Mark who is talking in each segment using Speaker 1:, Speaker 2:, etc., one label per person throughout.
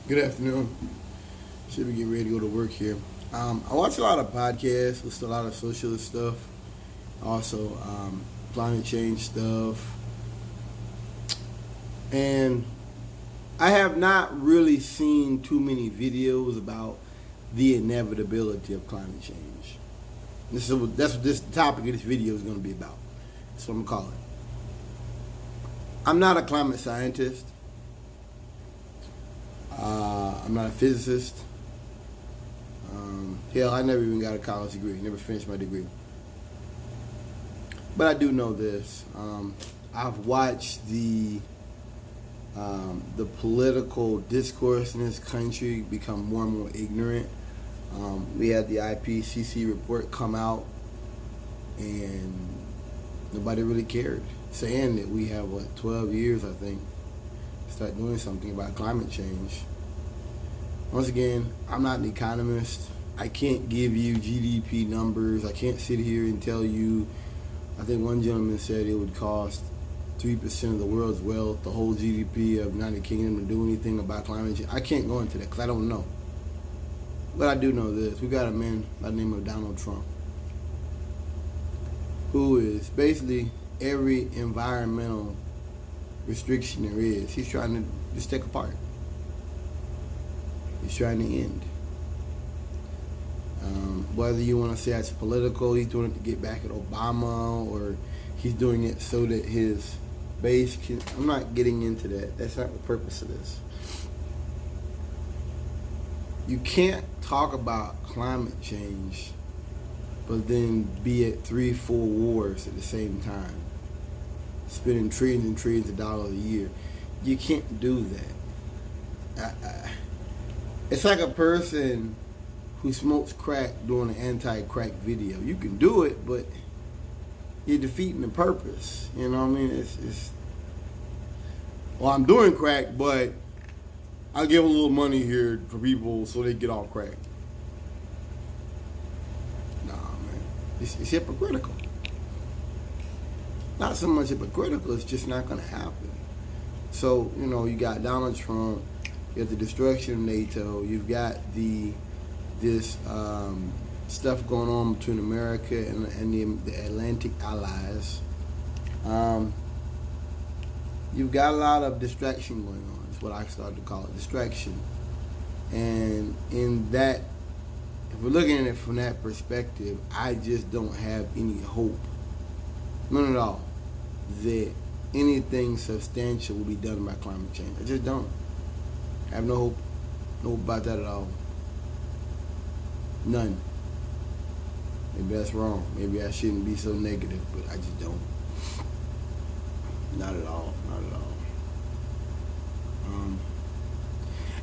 Speaker 1: Good afternoon. Should be getting ready to go to work here. I watch a lot of podcasts, listen to a lot of socialist stuff, also climate change stuff, and I have not really seen too many videos about the inevitability of climate change. That's what this topic of this video is going to be about. That's what I'm going to call it. I'm not a climate scientist. I'm not a physicist. Hell, I never even got a college degree. Never finished my degree. But I do know this. I've watched the political discourse in this country become more and more ignorant. We had the IPCC report come out, and nobody really cared, saying that we have 12 years, I think, to start doing something about climate change. Once again, I'm not an economist. I can't give you GDP numbers. I can't sit here and tell you. I think one gentleman said it would cost 3% of the world's wealth, the whole GDP of United Kingdom, to do anything about climate change. I can't go into that because I don't know. But I do know this. We got a man by the name of Donald Trump, who is basically every environmental restriction there is. He's trying to just take apart. He's trying to end. Whether you want to say it's political, he's doing it to get back at Obama, or he's doing it so that his base can... I'm not getting into that. That's not the purpose of this. You can't talk about climate change but then be at 3-4 wars at the same time, spending trillions and trillions of dollars a year. You can't do that. It's like a person who smokes crack doing an anti-crack video. You can do it, but you're defeating the purpose. You know what I mean? It's well, I'm doing crack, but I'll give a little money here for people so they get off crack. Nah, man. It's hypocritical. Not so much hypocritical, it's just not going to happen. So, you got Donald Trump, you got the destruction of NATO, you've got this stuff going on between America and the Atlantic allies. You've got a lot of distraction going on. That's what I started to call it, distraction. And in that, if we're looking at it from that perspective, I just don't have any hope, none at all, that anything substantial will be done by climate change. I just don't. I have no hope. No hope about that at all. None. Maybe that's wrong. Maybe I shouldn't be so negative, but I just don't. Not at all. Not at all.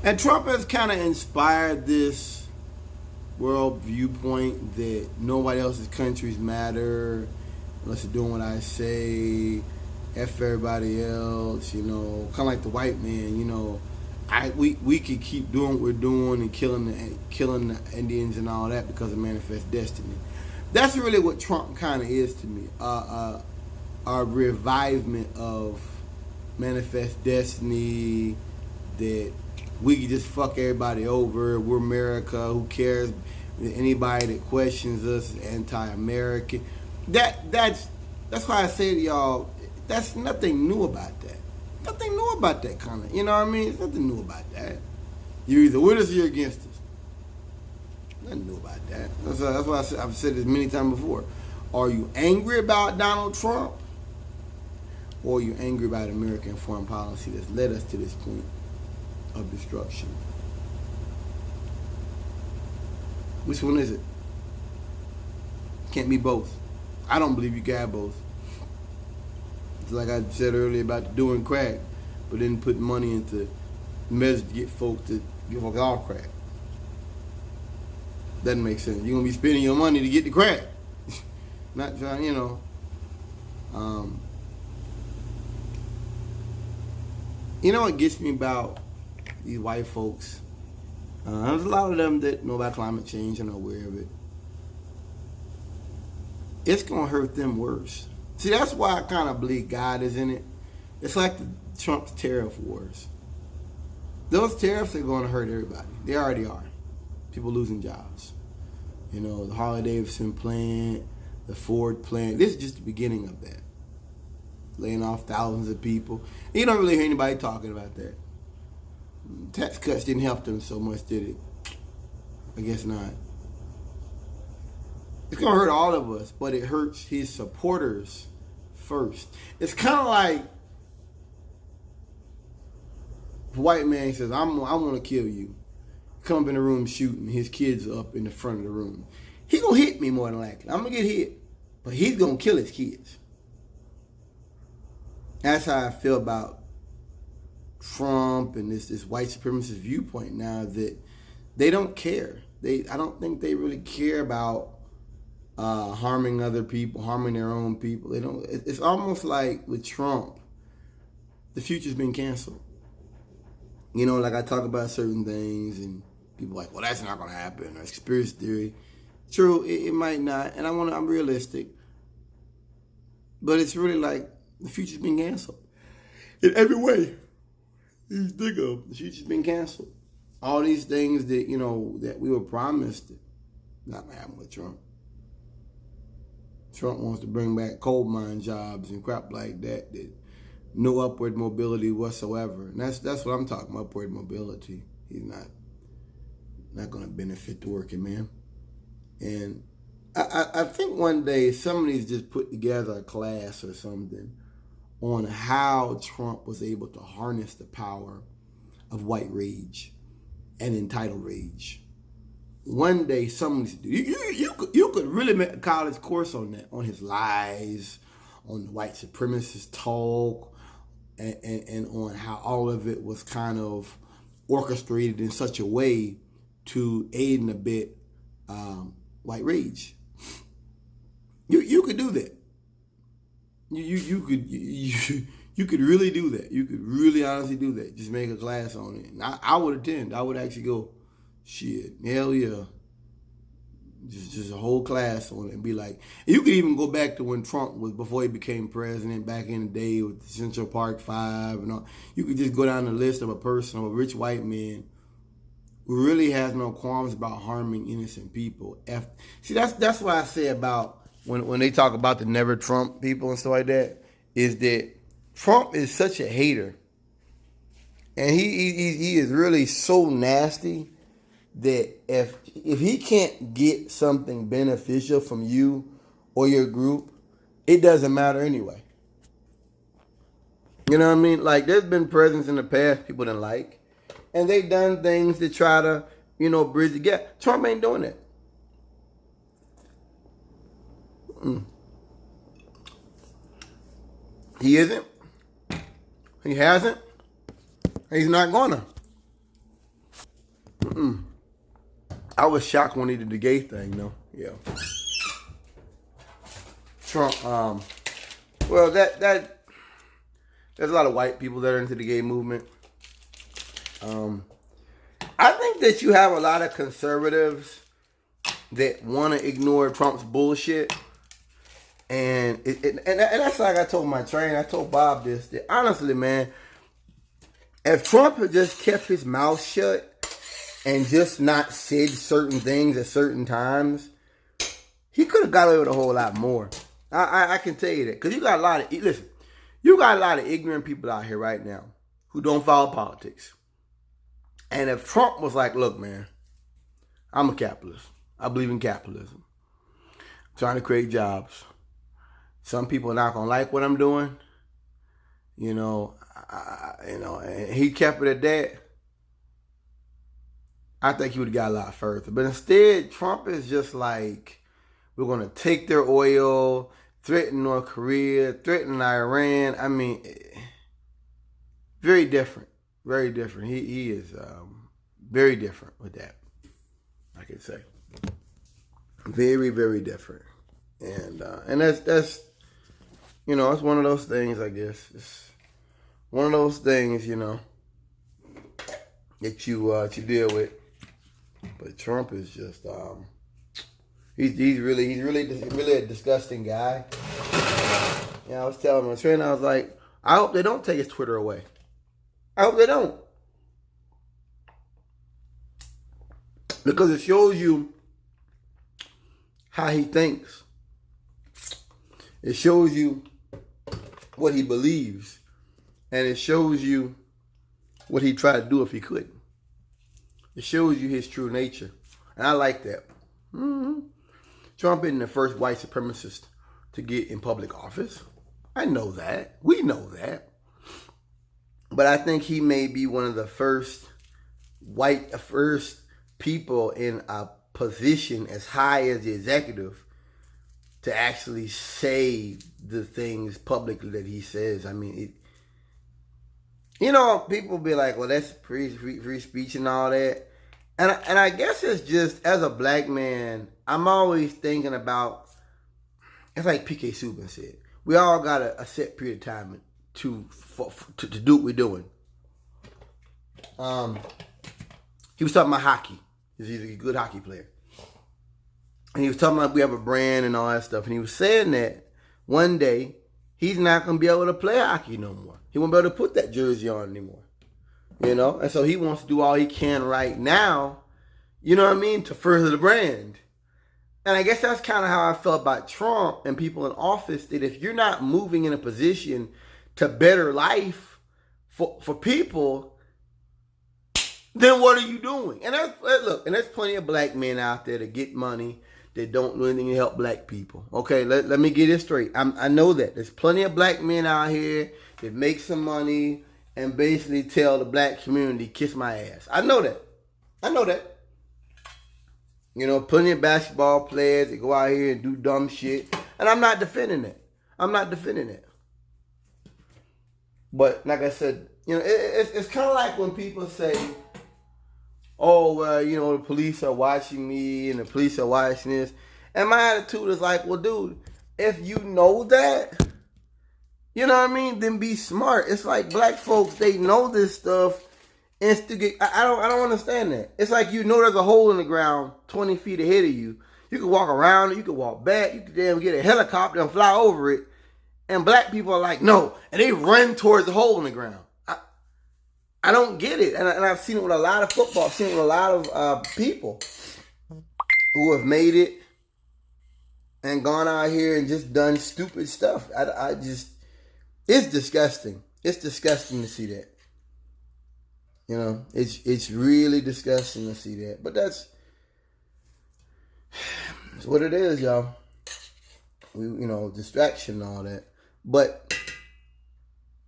Speaker 1: And Trump has kind of inspired this world viewpoint that nobody else's countries matter unless they're doing what I say. F everybody else. Kind of like the white man. We could keep doing what we're doing and killing the Indians and all that because of Manifest Destiny. That's really what Trump kind of is to me. A revivement of Manifest Destiny, that we can just fuck everybody over. We're America. Who cares? Anybody that questions us is anti-American. That's why I say to y'all, that's nothing new about that. Nothing new about that kind of, you know what I mean? There's nothing new about that. You're either with us or you're against us. Nothing new about that. That's why I've said this many times before. Are you angry about Donald Trump? Or are you angry about American foreign policy that's led us to this point of destruction? Which one is it? Can't be both. I don't believe you can have both. It's like I said earlier about doing crack, but then putting money into measures to get folks to give up all crack. Doesn't make sense. You're going to be spending your money to get the crack. Not trying, You know what gets me about these white folks? There's a lot of them that know about climate change and are aware of it. It's going to hurt them worse. See, that's why I kind of believe God is in it. It's like the Trump's tariff wars. those tariffs are going to hurt everybody. They already are. People losing jobs. You know, the Harley-Davidson plant, the Ford plant. This is just the beginning of that. Laying off thousands of people. And you don't really hear anybody talking about that. Tax cuts didn't help them so much, did it? I guess not. It's going to hurt all of us, but it hurts his supporters first. It's kind of like if a white man says, I'm going to kill you. Come up in the room shooting, his kids are up in the front of the room. He going to hit me more than likely. I'm going to get hit, but he's going to kill his kids. That's how I feel about Trump and this white supremacist viewpoint now, that they don't care. I don't think they really care about harming other people, harming their own people. They don't. It's almost like with Trump, the future's been canceled. You know, like I talk about certain things and people are like, well, that's not going to happen, or conspiracy theory. True, it might not, and I'm realistic. But it's really like the future's been canceled. In every way you think of, the future's been canceled. All these things that, you know, that we were promised, not going to happen with Trump. Trump wants to bring back coal mine jobs and crap like that, that no upward mobility whatsoever. And that's what I'm talking about, upward mobility. He's not going to benefit the working man. And I think one day somebody's just put together a class or something on how Trump was able to harness the power of white rage and entitled rage. One day somebody's you could really make a college course on that, on his lies, on the white supremacist talk, and on how all of it was kind of orchestrated in such a way to aid and abet white rage. You could do that. You could really do that. You could really honestly do that. Just make a class on it. And I would attend. I would actually go, shit, hell yeah. Just a whole class on it and be like, you could even go back to when Trump was, before he became president, back in the day with the Central Park 5 and all. You could just go down the list of a person, of a rich white man who really has no qualms about harming innocent people. See, that's why I say about when they talk about the never Trump people and stuff like that, is that Trump is such a hater. And he is really so nasty that if he can't get something beneficial from you or your group, it doesn't matter anyway. You know what I mean? Like, there's been presidents in the past people didn't like, and they've done things to try to, you know, bridge the gap. Trump ain't doing that. He isn't. He hasn't. He's not gonna. I was shocked when he did the gay thing, though. Yeah. Trump. Well, that there's a lot of white people that are into the gay movement. I think that you have a lot of conservatives that want to ignore Trump's bullshit. And that's like I told my trainer, I told Bob this, that honestly, man, if Trump had just kept his mouth shut and just not said certain things at certain times, he could have got away with a whole lot more. I can tell you that. Because you got a lot of ignorant people out here right now who don't follow politics. And if Trump was like, look, man, I'm a capitalist. I believe in capitalism. I'm trying to create jobs. Some people are not gonna like what I'm doing, you know. And he kept it at that. I think he would have got a lot further. But instead, Trump is just like, we're gonna take their oil, threaten North Korea, threaten Iran. I mean, very different, very different. He is very different with that, I can say. Very, very different, and that's. You know, it's one of those things, I guess. It's one of those things, you know, that you deal with. But Trump is just, he's really a disgusting guy. Yeah, I was telling my trainer, I was like, I hope they don't take his Twitter away. I hope they don't. because it shows you how he thinks. It shows you what he believes. And it shows you what he tried to do if he couldn't. It shows you his true nature. And I like that. Trump isn't the first white supremacist to get in public office. I know that. We know that. But I think he may be one of the first people in a position as high as the executive to actually say the things publicly that he says. I mean, people be like, well, that's free speech and all that. And I guess it's just, as a black man, I'm always thinking about, it's like P.K. Subban said, we all got a set period of time to do what we're doing. He was talking about hockey. He's a good hockey player. And he was talking about we have a brand and all that stuff. And he was saying that one day he's not going to be able to play hockey no more. He won't be able to put that jersey on anymore. And so he wants to do all he can right now, to further the brand. And I guess that's kind of how I felt about Trump and people in office, that if you're not moving in a position to better life for people, then what are you doing? And there's plenty of black men out there that get money that don't do anything to help black people. Okay, let me get this straight. I know that. There's plenty of black men out here that make some money and basically tell the black community, kiss my ass. I know that. Plenty of basketball players that go out here and do dumb shit. And I'm not defending it. But like I said, it's kind of like when people say, oh, well, the police are watching me and the police are watching this. And my attitude is like, well, dude, if you know that, then be smart. It's like black folks, they know this stuff. Instigate. I don't understand that. It's like there's a hole in the ground 20 feet ahead of you. You can walk around it, you can walk back, you can damn get a helicopter and fly over it. And black people are like, no. And they run towards the hole in the ground. I don't get it. And I've seen it with a lot of football. I've seen it with a lot of people who have made it and gone out here and just done stupid stuff. It's disgusting. It's disgusting to see that. It's really disgusting to see that. But that's what it is, y'all. Distraction and all that. But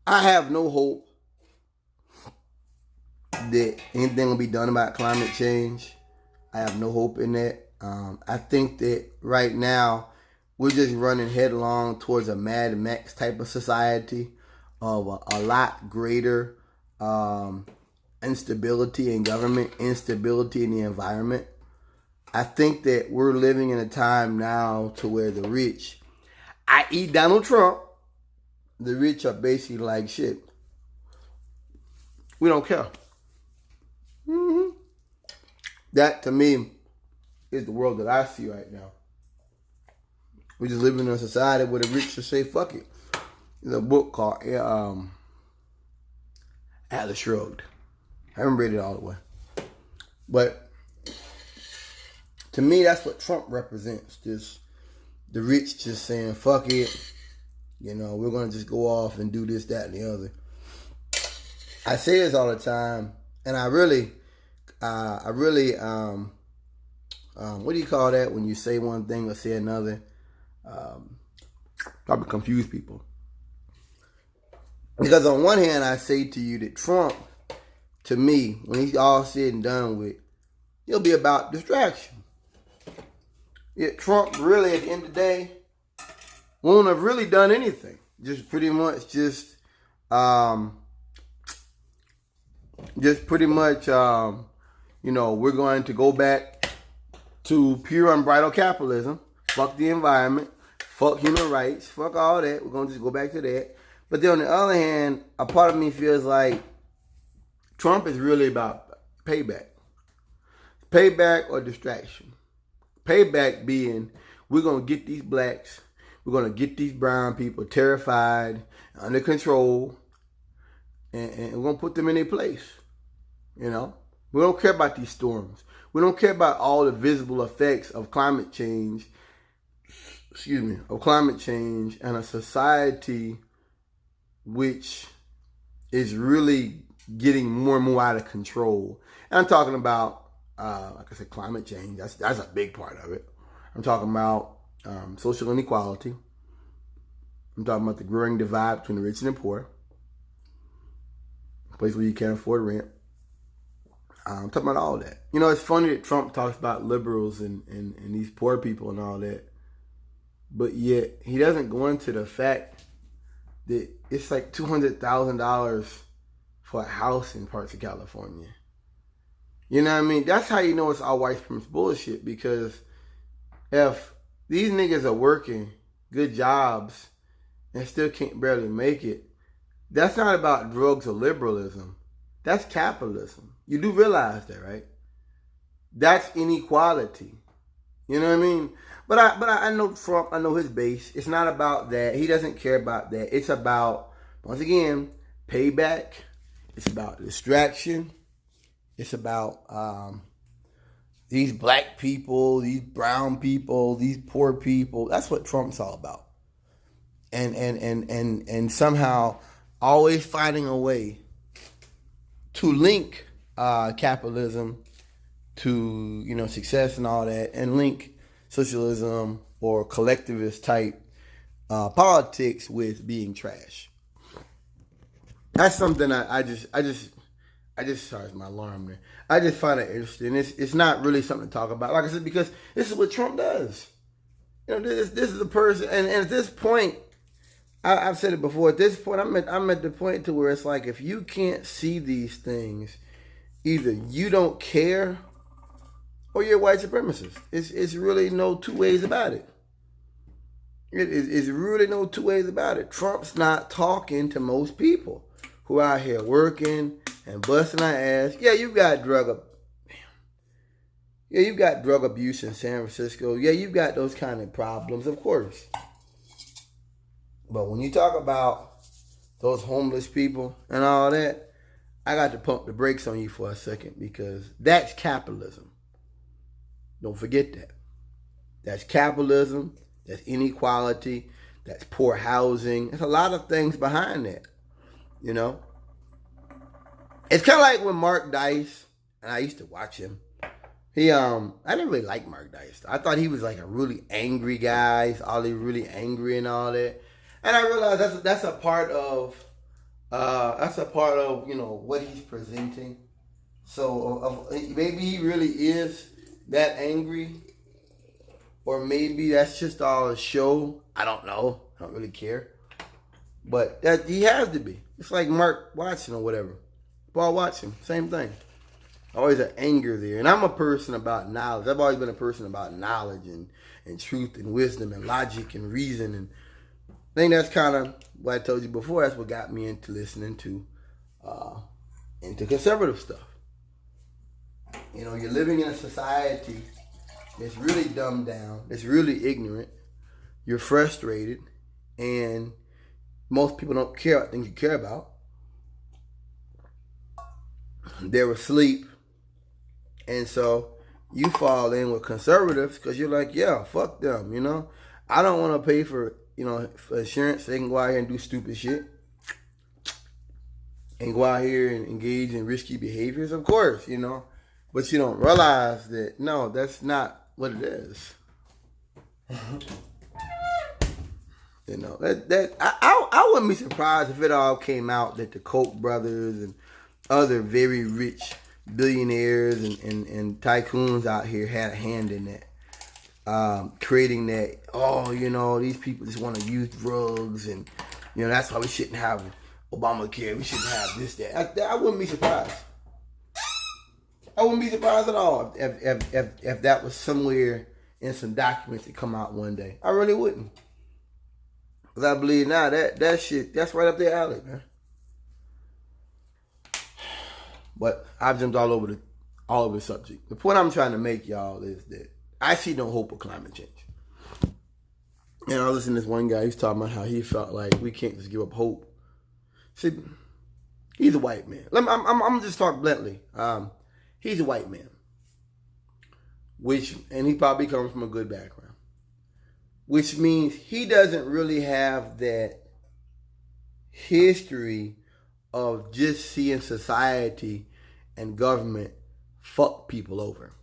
Speaker 1: I have no hope that anything will be done about climate change. I have no hope in that. I think that right now we're just running headlong towards a Mad Max type of society of a lot greater instability in government, instability in the environment. I think that we're living in a time now to where the rich, i.e. Donald Trump, the rich are basically like, shit, we don't care. That, to me, is the world that I see right now. We just live in a society where the rich just say, fuck it. There's a book called Atlas Shrugged. I haven't read it all the way. But to me, that's what Trump represents. Just the rich just saying, fuck it. We're going to just go off and do this, that, and the other. I say this all the time, and I really, what do you call that when you say one thing or say another? Probably confuse people. Because on one hand, I say to you that Trump, to me, when he's all said and done with, he'll be about distraction. Trump really, at the end of the day, won't have really done anything. Just pretty much we're going to go back to pure unbridled capitalism. Fuck the environment. Fuck human rights. Fuck all that. We're going to just go back to that. But then on the other hand, a part of me feels like Trump is really about payback. Payback or distraction. Payback being, we're going to get these blacks, we're going to get these brown people terrified, under control, and we're going to put them in their place. We don't care about these storms. We don't care about all the visible effects of climate change. Of climate change and a society which is really getting more and more out of control. And I'm talking about, like I said, climate change. That's a big part of it. I'm talking about social inequality. I'm talking about the growing divide between the rich and the poor. A place where you can't afford rent. I'm talking about all that. You know, it's funny that Trump talks about liberals and these poor people and all that. But yet, he doesn't go into the fact that it's like $200,000 for a house in parts of California. You know what I mean? That's how you know it's all white supremacist bullshit. Because if these niggas are working good jobs and still can't barely make it, that's not about drugs or liberalism. That's capitalism. You do realize that, right? That's inequality. You know what I mean? But I know Trump. I know his base. It's not about that. He doesn't care about that. It's about, once again, payback. It's about distraction. It's about these black people, these brown people, these poor people. That's what Trump's all about. And somehow always finding a way to link capitalism to, you know, success and all that, and link socialism or collectivist type politics with being trash. That's something I just sorry, it's my alarm there. I just find it interesting. It's not really something to talk about, like I said, because this is what Trump does. You know, this is the person, and at this point, I've said it before. At this point, I'm at the point to where it's like, if you can't see these things, either you don't care or you're a white supremacist. It's really no two ways about it. It's really no two ways about it. Trump's not talking to most people who are out here working and busting our ass. Yeah, you've got drug abuse in San Francisco. Yeah, you've got those kind of problems, of course. But when you talk about those homeless people and all that, I got to pump the brakes on you for a second, because that's capitalism. Don't forget that. That's capitalism. That's inequality. That's poor housing. There's a lot of things behind that. You know? It's kind of like when Mark Dice, and I used to watch him. I didn't really like Mark Dice. I thought he was like a really angry guy. He's always really angry and all that. And I realized that's a part of you know, what he's presenting. So maybe he really is that angry, or maybe that's just all a show. I don't know. I don't really care. But that he has to be. It's like Mark Watson or whatever. Paul Watson, same thing. Always an anger there. And I'm a person about knowledge. I've always been a person about knowledge and truth and wisdom and logic and reason. And I think that's kind of what I told you before. That's what got me into listening to into conservative stuff. You know, you're living in a society that's really dumbed down, that's really ignorant. You're frustrated, and most people don't care about things you care about. They're asleep, and so you fall in with conservatives because you're like, yeah, fuck them, you know. I don't want to pay for, you know, for insurance so they can go out here and do stupid shit and go out here and engage in risky behaviors, of course, you know. But you don't realize that, no, that's not what it is. You know, I wouldn't be surprised if it all came out that the Koch brothers and other very rich billionaires and tycoons out here had a hand in that. Creating that, oh, you know, these people just want to use drugs, and, you know, that's why we shouldn't have Obamacare. We shouldn't have this, that. I wouldn't be surprised. I wouldn't be surprised at all if that was somewhere in some documents that come out one day. I really wouldn't. Because I believe now that shit, that's right up their alley, man. But I've jumped all over the subject. The point I'm trying to make, y'all, is that I see no hope of climate change. And I listened to this one guy, he's talking about how he felt like we can't just give up hope. See, he's a white man. I'm just talk bluntly. He's a white man, and he probably comes from a good background, which means he doesn't really have that history of just seeing society and government fuck people over.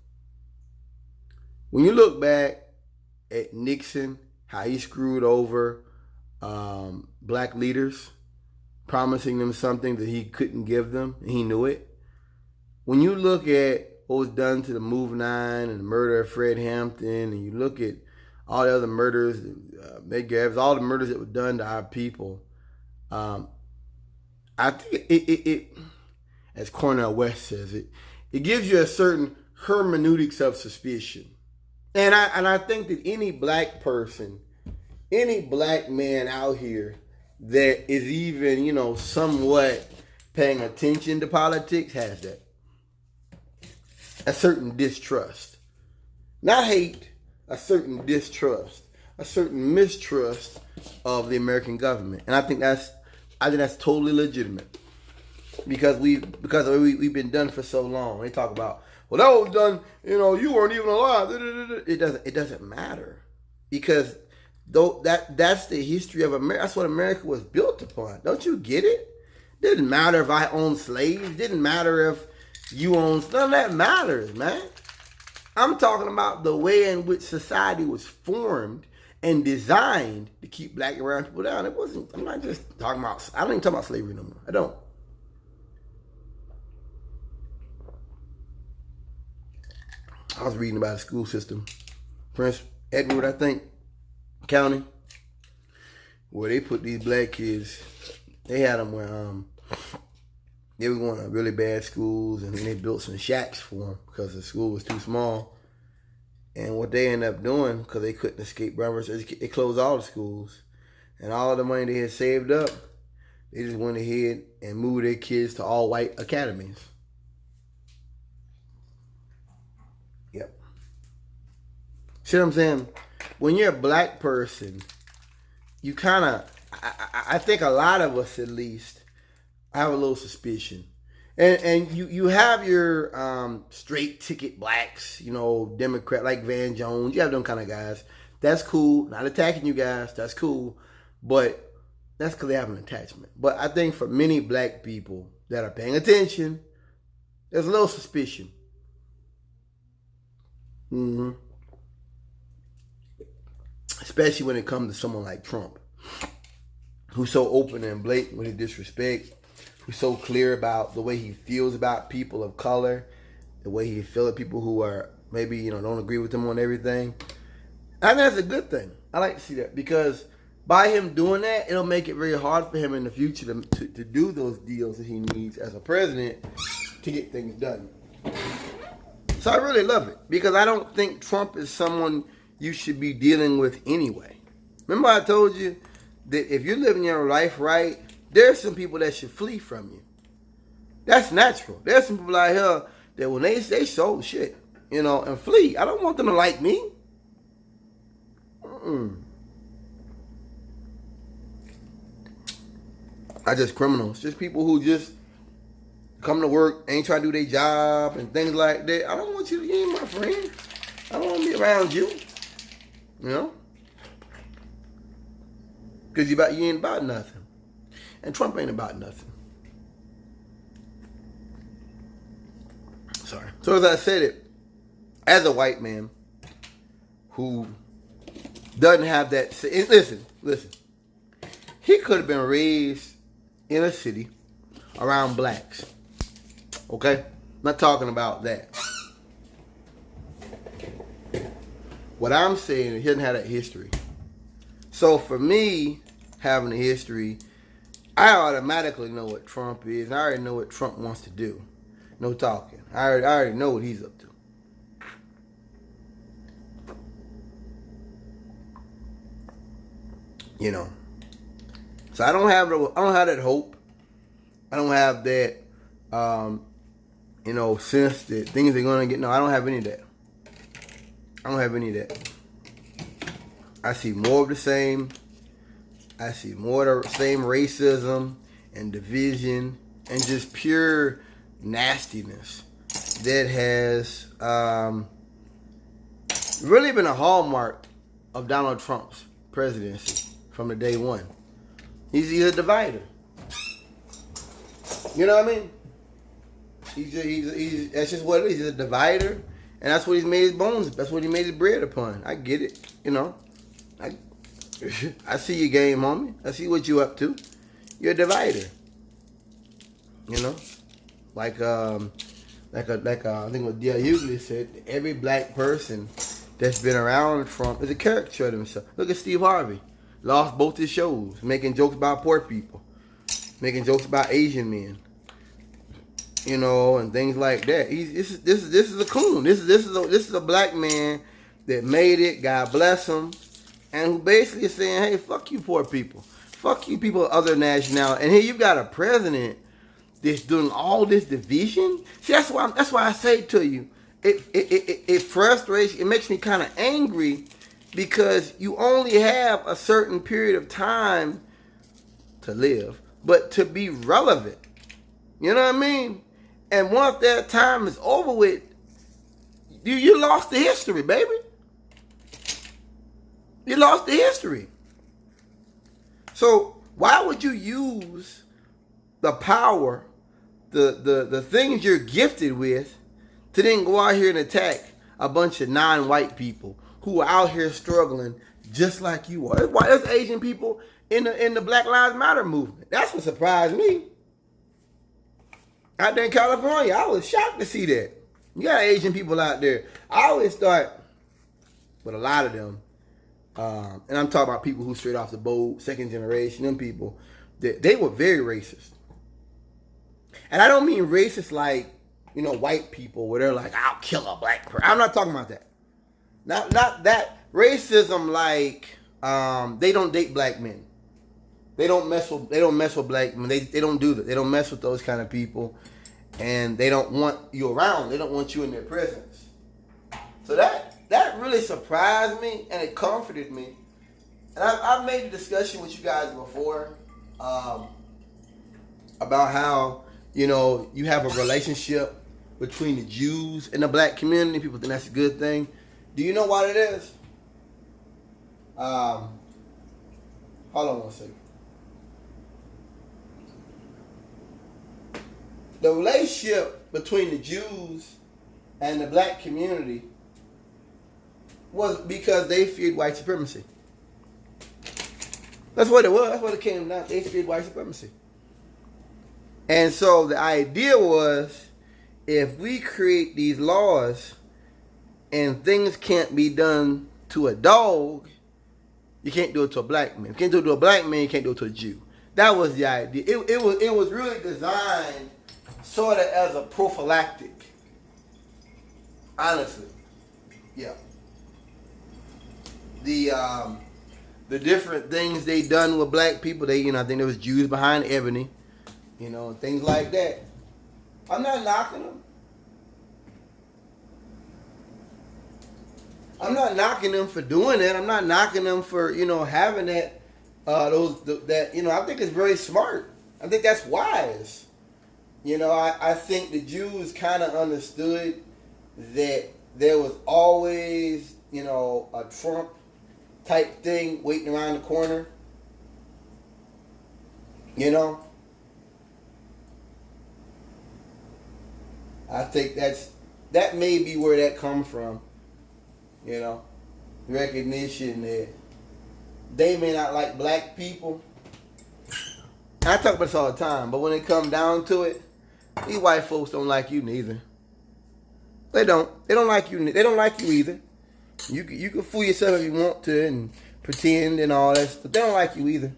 Speaker 1: When you look back at Nixon, how he screwed over black leaders, promising them something that he couldn't give them, and he knew it. When you look at what was done to the Move 9 and the murder of Fred Hampton, and you look at all the other murders, Medgar Evers, all the murders that were done to our people, I think it, as Cornel West says it gives you a certain hermeneutics of suspicion. And I think that any black person, any black man out here that is even, somewhat paying attention to politics has that. A certain distrust. Not hate, a certain distrust. A certain mistrust of the American government. And I think that's totally legitimate. Because we've been done for so long. They talk about, well, that was done, you weren't even alive. It doesn't matter. Because that's the history of America. That's what America was built upon. Don't you get it? Didn't matter if I owned slaves. Didn't matter if you owned. None of that matters, man. I'm talking about the way in which society was formed and designed to keep black and brown people down. I'm not just talking about, I don't even talk about slavery no more. I don't. I was reading about a school system, Prince Edward, I think, County, where they put these black kids, they had them where they were going to really bad schools, and then they built some shacks for them because the school was too small. And what they ended up doing, because they couldn't escape brown versus education, they closed all the schools. And all of the money they had saved up, they just went ahead and moved their kids to all white academies. Yep. See what I'm saying? When you're a black person, you kind of, I think a lot of us at least, have a little suspicion. And you have your straight ticket blacks, Democrat like Van Jones. You have them kind of guys. That's cool. Not attacking you guys. That's cool. But that's because they have an attachment. But I think for many black people that are paying attention, there's a little suspicion. Mm-hmm. Especially when it comes to someone like Trump, who's so open and blatant with his disrespect, who's so clear about the way he feels about people of color, the way he feels about people who are maybe, don't agree with him on everything. I think that's a good thing. I like to see that because by him doing that, it'll make it very hard for him in the future to do those deals that he needs as a president to get things done. So I really love it because I don't think Trump is someone you should be dealing with anyway. Remember I told you that if you're living your life right, there's some people that should flee from you. That's natural. There's some people out here that when they show shit, and flee, I don't want them to like me. I just criminals. Just people who just come to work, ain't trying to do their job and things like that. I don't want you to be my friend. I don't want to be around you. Because you ain't about nothing. And Trump ain't about nothing. Sorry. So as I said it, as a white man who doesn't have that, listen. He could have been raised in a city around blacks. Okay? I'm not talking about that. What I'm saying is he doesn't have that history. So for me, having a history, I automatically know what Trump is. I already know what Trump wants to do. No talking. I already know what he's up to. So I don't have that hope. I don't have that sense that things are gonna get. No, I don't have any of that. I see more of the same. I see more of the same racism and division and just pure nastiness. that has really been a hallmark of Donald Trump's presidency from the day one. He's a divider. You know what I mean? He's that's just what it is. He's a divider, and that's what he's made his bones. That's what he made his bread upon. I get it. You know, I see your game, homie. I see what you up to. You're a divider. You know, like I think what D.L. Hughley said. Every black person that's been around Trump is a caricature of himself. Look at Steve Harvey. Lost both his shows, making jokes about poor people, making jokes about Asian men, you know, and things like that. This is a coon. This is a black man that made it. God bless him, and who basically is saying, "Hey, fuck you, poor people. Fuck you, people of other nationality." And here you've got a president that's doing all this division. See, that's why I say to you, it frustrates. It makes me kind of angry. Because you only have a certain period of time to live, but to be relevant. You know what I mean? And once that time is over with, you lost the history, baby. You lost the history. So why would you use the power, the things you're gifted with, to then go out here and attack a bunch of non-white people who are out here struggling just like you are? Why there's Asian people in the Black Lives Matter movement? That's what surprised me. Out there in California, I was shocked to see that. You got Asian people out there. I always thought, with a lot of them, and I'm talking about people who straight off the boat, second generation, them people, that they were very racist. And I don't mean racist like, you know, white people where they're like, I'll kill a black person. I'm not talking about that. Not that racism like they don't date black men. They don't mess with black men. They don't do that. They don't mess with those kind of people, and they don't want you around. They don't want you in their presence. So that really surprised me, and it comforted me. And I've made a discussion with you guys before about how, you know, you have a relationship between the Jews and the black community. People think that's a good thing. Do you know what it is? Hold on one second. The relationship between the Jews and the black community was because they feared white supremacy. That's what it was. That's what it came down. They feared white supremacy. And so the idea was, if we create these laws and things can't be done to a dog, you can't do it to a black man. You can't do it to a black man, you can't do it to a Jew. That was the idea. It was really designed sort of as a prophylactic. Honestly. Yeah. The different things they done with black people, I think there was Jews behind Ebony, things like that. I'm not knocking them. I'm not knocking them for doing it. I'm not knocking them for, having that, I think it's very smart. I think that's wise. I think the Jews kind of understood that there was always, a Trump type thing waiting around the corner. I think that may be where that comes from. Recognition that they may not like black people. And I talk about this all the time, but when it comes down to it, these white folks don't like you neither. They don't. They don't like you. They don't like you either. You can fool yourself if you want to and pretend and all that, but they don't like you either.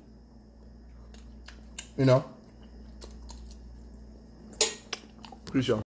Speaker 1: Pretty sure.